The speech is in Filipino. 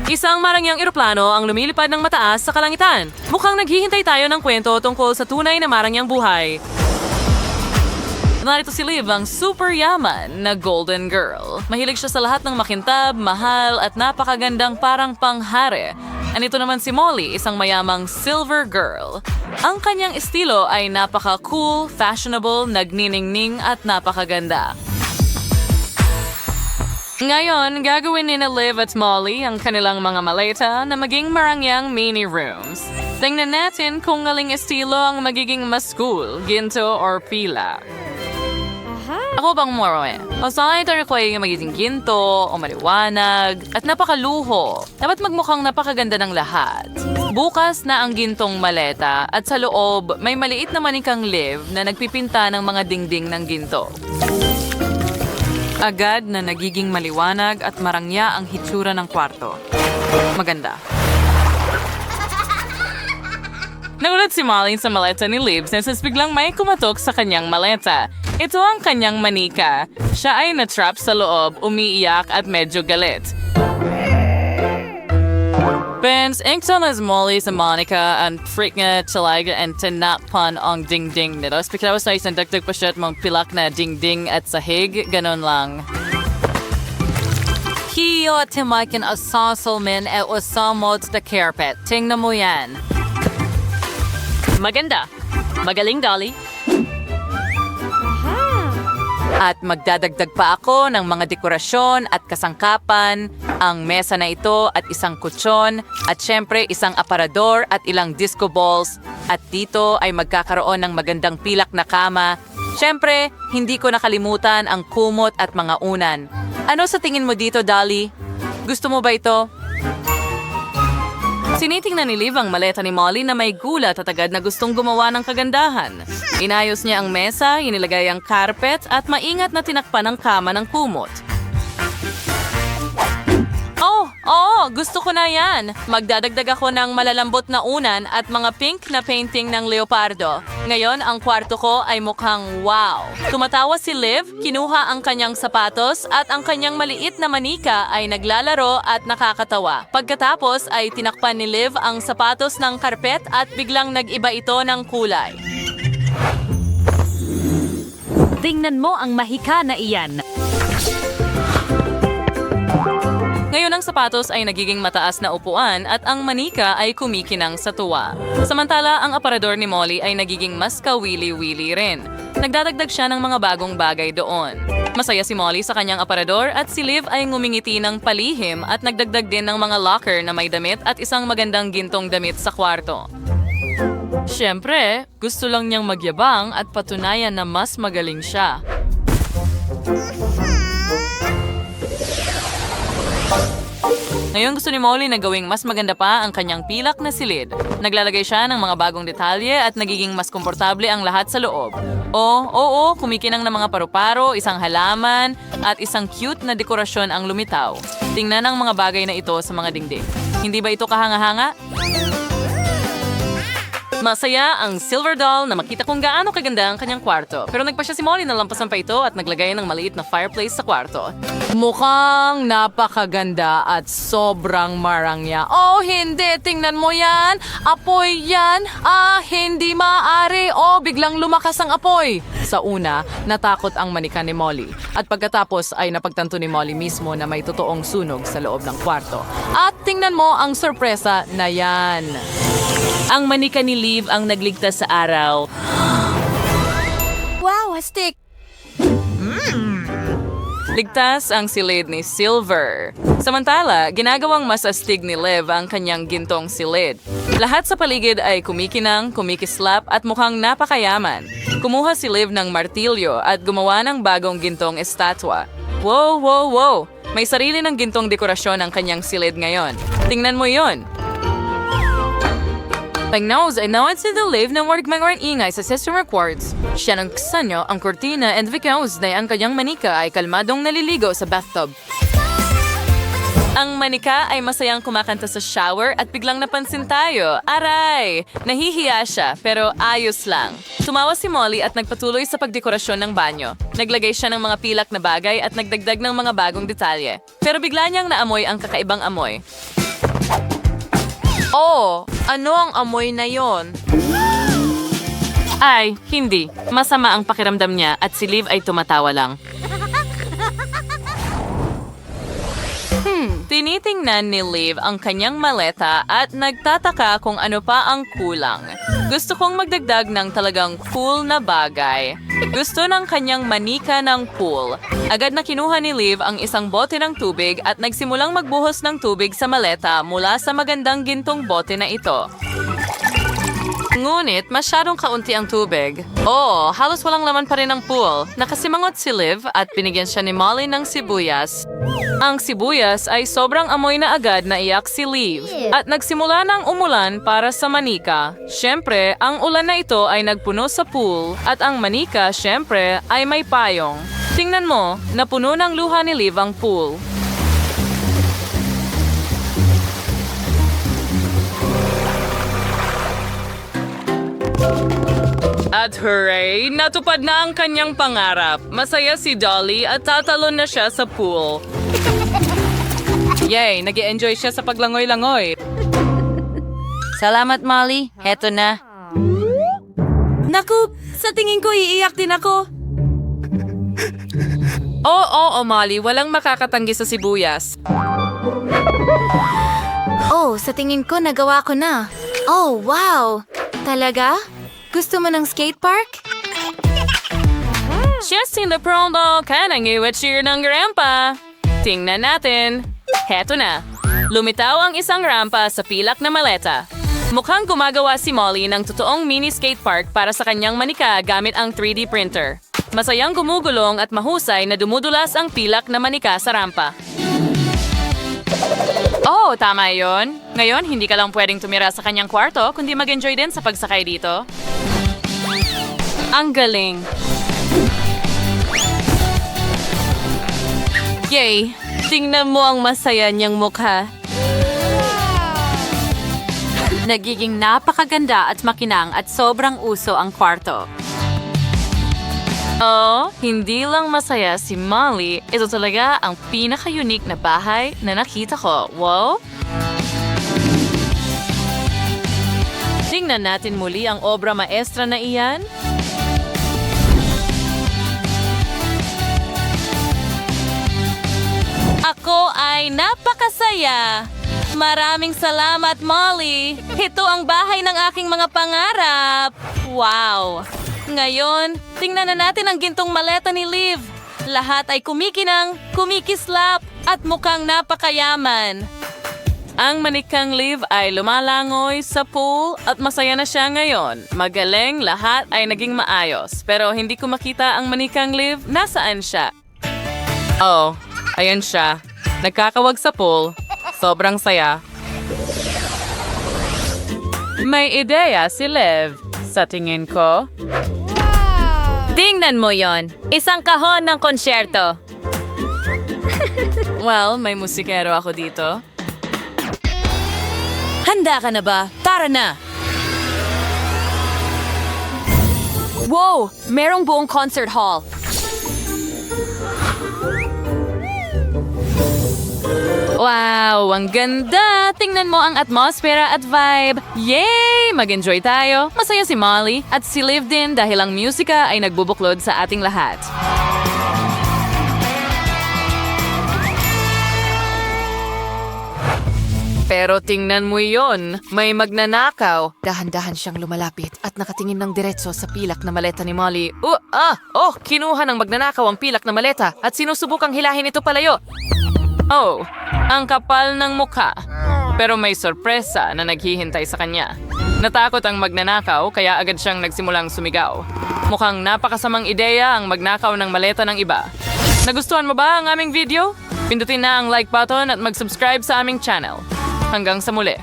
Isang marangyang eroplano ang lumilipad ng mataas sa kalangitan. Mukhang naghihintay tayo ng kwento tungkol sa tunay na marangyang buhay. Narito si Liv, ang super yaman na golden girl. Mahilig siya sa lahat ng makintab, mahal at napakagandang parang panghare. Anito naman si Molly, isang mayamang silver girl. Ang kanyang estilo ay napaka-cool, fashionable, nagniningning at napakaganda. Ngayon, gagawin ni Liv at Molly ang kanilang mga maleta na maging marangyang mini rooms. Tingnan natin kung aling estilo ang magiging mas cool, ginto or pila. Ako bang moroe? O sana ito ko ay magiging ginto o maliwanag at napakaluho. Dapat magmukhang napakaganda ng lahat. Bukas na ang gintong maleta at sa loob may maliit na manikang Liv na nagpipinta ng mga dingding ng ginto. Agad na nagiging maliwanag at marangya ang hitsura ng kwarto. Maganda. Nagulat si Molly sa maleta ni Liv since biglang may kumatok sa kanyang maleta. Ito ang kanyang manika. Siya ay natrap sa loob, umiiyak at medyo galit. Pens, ington as Molly sa Monica ang freak nga talaga and tinakpan ang ding-ding nito. Speaking of sa isang dagdag pa siya at mga pilak na ding-ding at sahig, ganon lang. Hiyo at timakin asasalmin at usamot sa carpet. Tingnan mo yan. Maganda. Magaling, Dolly. At magdadagdag pa ako ng mga dekorasyon at kasangkapan, ang mesa na ito at isang kutsyon, at syempre isang aparador at ilang disco balls. At dito ay magkakaroon ng magandang pilak na kama. Syempre, hindi ko nakalimutan ang kumot at mga unan. Ano sa tingin mo dito, Dolly? Gusto mo ba ito? Sinitingnan ni Liv ang maleta ni Molly na may gulat at agad na gustong gumawa ng kagandahan. Inayos niya ang mesa, inilagay ang carpet at maingat na tinakpan ang kama ng kumot. Oo, gusto ko na yan. Magdadagdag ako ng malalambot na unan at mga pink na painting ng leopardo. Ngayon, ang kwarto ko ay mukhang wow. Tumatawa si Liv, kinuha ang kanyang sapatos at ang kanyang maliit na manika ay naglalaro at nakakatawa. Pagkatapos ay tinakpan ni Liv ang sapatos ng karpet at biglang nag-iba ito ng kulay. Tingnan mo ang mahika na iyan. Ngayon ang sapatos ay nagiging mataas na upuan at ang manika ay kumikinang sa tuwa. Samantala, ang aparador ni Molly ay nagiging mas kawili-wili rin. Nagdadagdag siya ng mga bagong bagay doon. Masaya si Molly sa kanyang aparador at si Liv ay ngumingiti ng palihim at nagdagdag din ng mga locker na may damit at isang magandang gintong damit sa kwarto. Siyempre, gusto lang niyang magyabang at patunayan na mas magaling siya. Ngayon gusto ni Molly na gawing mas maganda pa ang kanyang pilak na silid. Naglalagay siya ng mga bagong detalye at nagiging mas komportable ang lahat sa loob. Oo, kumikinang ng mga paru-paro, isang halaman, at isang cute na dekorasyon ang lumitaw. Tingnan ang mga bagay na ito sa mga dingding. Hindi ba ito kahanga-hanga? Masaya ang silver doll na makita kung gaano kaganda ang kanyang kwarto. Pero nagpa siya si Molly na lampasan pa ito at naglagay ng maliit na fireplace sa kwarto. Mukhang napakaganda at sobrang marangya. Oh, hindi! Tingnan mo yan! Apoy yan! Hindi maaari! Oh, biglang lumakas ang apoy! Sa una, natakot ang manika ni Molly. At pagkatapos ay napagtanto ni Molly mismo na may totoong sunog sa loob ng kwarto. At tingnan mo ang sorpresa na yan. Ang manika ni Liv ang nagligtas sa araw. Wow, astig! Ligtas ang silid ni Silver. Samantala, ginagawang mas astig ni Liv ang kanyang gintong silid. Lahat sa paligid ay kumikinang, kumikislap at mukhang napakayaman. Kumuha si Liv ng martilyo at gumawa ng bagong gintong estatwa. Wow! May sarili ng gintong dekorasyon ang kanyang silid ngayon. Tingnan mo yon. Pagnaos ay nawad si Liv na mga ingay sa system records. Siya ng ksanyo ang kortina and because na ang kanyang manika ay kalmadong naliligo sa bathtub. Ang manika ay masayang kumakanta sa shower at biglang napansin tayo. Aray! Nahihiya siya pero ayos lang. Tumawa si Molly at nagpatuloy sa pagdekorasyon ng banyo. Naglagay siya ng mga pilak na bagay at nagdagdag ng mga bagong detalye. Pero bigla niyang naamoy ang kakaibang amoy. Oh, ano ang amoy na yon? Ay, hindi. Masama ang pakiramdam niya at si Liv ay tumatawa lang. Tinitingnan ni Liv ang kanyang maleta at nagtataka kung ano pa ang kulang. Gusto kong magdagdag ng talagang cool na bagay. Gusto ng kanyang manika ng pool. Agad na kinuha ni Liv ang isang bote ng tubig at nagsimulang magbuhos ng tubig sa maleta mula sa magandang gintong bote na ito. Ngunit masyadong kaunti ang tubig. Oo, halos walang laman pa rin ang pool. Nakasimangot si Liv at binigyan siya ni Molly ng sibuyas. Ang sibuyas ay sobrang amoy na agad na iyak si Liv. At nagsimula ng umulan para sa manika. Siyempre, ang ulan na ito ay nagpuno sa pool at ang manika, siyempre, ay may payong. Tingnan mo, napuno ng luha ni Liv ang pool. At hooray! Natupad na ang kanyang pangarap. Masaya si Dolly at tatalon na siya sa pool. Yay! Nag-enjoy siya sa paglangoy-langoy. Salamat, Molly. Heto na. Naku! Sa tingin ko, iiyak din ako. Oo, Molly. Walang makakatanggi sa sibuyas. Oh, sa tingin ko, nagawa ko na. Oh, wow! Talaga? Gusto mo ng skate park? Justin the Prondo, kanang iwatchir ng rampa. Tingnan natin. Heto na. Lumitaw ang isang rampa sa pilak na maleta. Mukhang gumagawa si Molly ng totoong mini skate park para sa kanyang manika gamit ang 3D printer. Masayang gumugulong at mahusay na dumudulas ang pilak na manika sa rampa. Oh, tama yon. Ngayon, hindi ka lang pwedeng tumira sa kanyang kwarto, kundi mag-enjoy din sa pagsakay dito. Ang galing. Yay! Tingnan mo ang masaya niyang mukha. Nagiging napakaganda at makinang at sobrang uso ang kwarto. Oh, hindi lang masaya si Molly. Ito talaga ang pinaka-unique na bahay na nakita ko. Wow! Tingnan natin muli ang obra maestra na iyan. Ako ay napakasaya. Maraming salamat, Molly. Ito ang bahay ng aking mga pangarap. Wow! Ngayon, tingnan na natin ang gintong maleta ni Liv. Lahat ay kumikinang, kumikislap, at mukhang napakayaman. Ang manikang Liv ay lumalangoy sa pool at masaya na siya ngayon. Magaling, lahat ay naging maayos. Pero hindi ko makita ang manikang Liv. Nasaan siya? Oh, ayan siya. Nagkakawag sa pool. Sobrang saya. May ideya si Liv. Sa tingin ko. Tingnan mo yon. Isang kahon ng konsyerto. Well, may musikero ako dito. Handa ka na ba? Tara na! Wow! Merong buong concert hall. Wow, ang ganda! Tingnan mo ang atmosfera at vibe. Yay! Mag-enjoy tayo. Masaya si Molly at si Liv din dahil ang musika ay nagbubuklod sa ating lahat. Pero tingnan mo yon, may magnanakaw. Dahan-dahan siyang lumalapit at nakatingin ng diretso sa pilak na maleta ni Molly. Kinuha ng magnanakaw ang pilak na maleta at sinusubukang hilahin ito palayo. Oh, ang kapal ng mukha. Pero may sorpresa na naghihintay sa kanya. Natakot ang magnanakaw kaya agad siyang nagsimulang sumigaw. Mukhang napakasamang ideya ang magnakaw ng maleta ng iba. Nagustuhan mo ba ang aming video? Pindutin na ang like button at mag-subscribe sa aming channel. Hanggang sa muli.